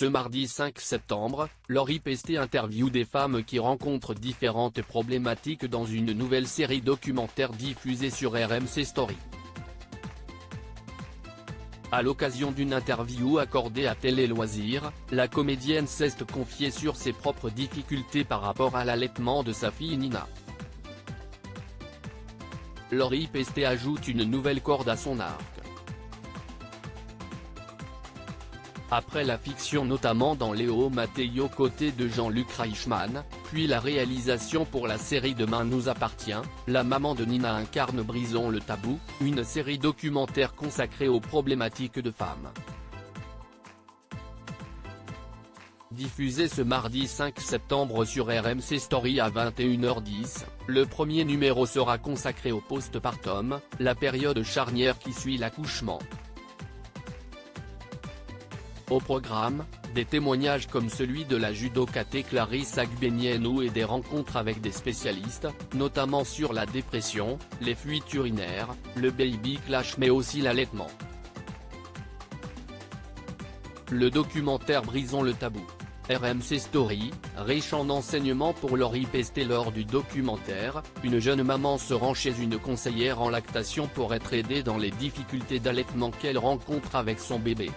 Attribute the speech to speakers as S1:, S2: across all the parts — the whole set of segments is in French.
S1: Ce mardi 5 septembre, Lori Pesté interviewe des femmes qui rencontrent différentes problématiques dans une nouvelle série documentaire diffusée sur RMC Story. À l'occasion d'une interview accordée à Télé Loisirs, la comédienne s'est confiée sur ses propres difficultés par rapport à l'allaitement de sa fille Nina. Lori Pesté ajoute une nouvelle corde à son arc. Après la fiction notamment dans Léo Mattei aux côtés de Jean-Luc Reichmann, puis la réalisation pour la série Demain nous appartient, la maman de Nina incarne Brisons le tabou, une série documentaire consacrée aux problématiques de femmes. Diffusé ce mardi 5 septembre sur RMC Story à 21h10, le premier numéro sera consacré au postpartum, la période charnière qui suit l'accouchement. Au programme, des témoignages comme celui de la judokate Clarisse Agbenienou et des rencontres avec des spécialistes, notamment sur la dépression, les fuites urinaires, le baby clash mais aussi l'allaitement. Le documentaire Brisons le tabou. RMC Story, riche en enseignements pour Lori Pesté. Lors du documentaire, une jeune maman se rend chez une conseillère en lactation pour être aidée dans les difficultés d'allaitement qu'elle rencontre avec son bébé.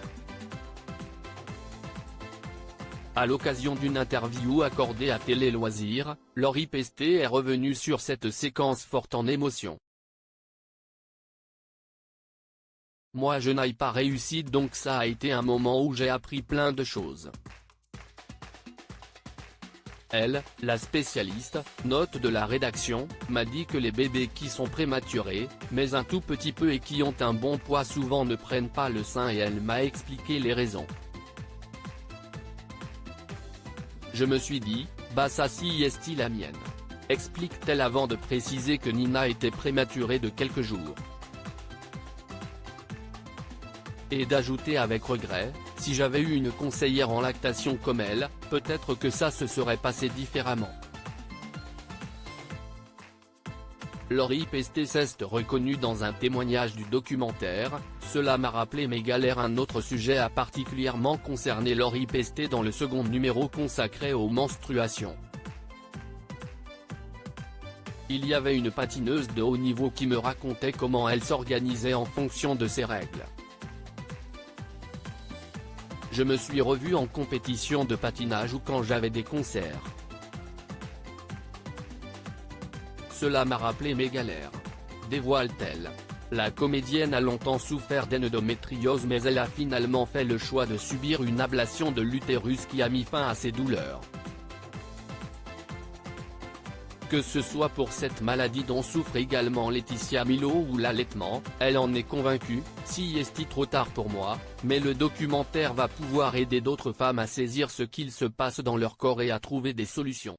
S1: À l'occasion d'une interview accordée à Télé Loisirs, Lori Pesté est revenue sur cette séquence forte en émotions. Moi je n'ai pas réussi donc ça a été un moment où j'ai appris plein de choses. Elle, la spécialiste, note de la rédaction, m'a dit que les bébés qui sont prématurés, mais un tout petit peu et qui ont un bon poids souvent ne prennent pas le sein et elle m'a expliqué les raisons. Je me suis dit, bah ça si est-il la mienne. Explique-t-elle avant de préciser que Nina était prématurée de quelques jours. Et d'ajouter avec regret, si j'avais eu une conseillère en lactation comme elle, peut-être que ça se serait passé différemment. Lori Pesté s'est reconnue dans un témoignage du documentaire, cela m'a rappelé mes galères. Un autre sujet a particulièrement concerné Lori Pesté dans le second numéro consacré aux menstruations. Il y avait une patineuse de haut niveau qui me racontait comment elle s'organisait en fonction de ses règles. Je me suis revu en compétition de patinage ou quand j'avais des concerts. Cela m'a rappelé mes galères. Dévoile-t-elle. La comédienne a longtemps souffert d'endométriose mais elle a finalement fait le choix de subir une ablation de l'utérus qui a mis fin à ses douleurs. Que ce soit pour cette maladie dont souffre également Laetitia Milo ou l'allaitement, elle en est convaincue, si est-il trop tard pour moi, mais le documentaire va pouvoir aider d'autres femmes à saisir ce qu'il se passe dans leur corps et à trouver des solutions.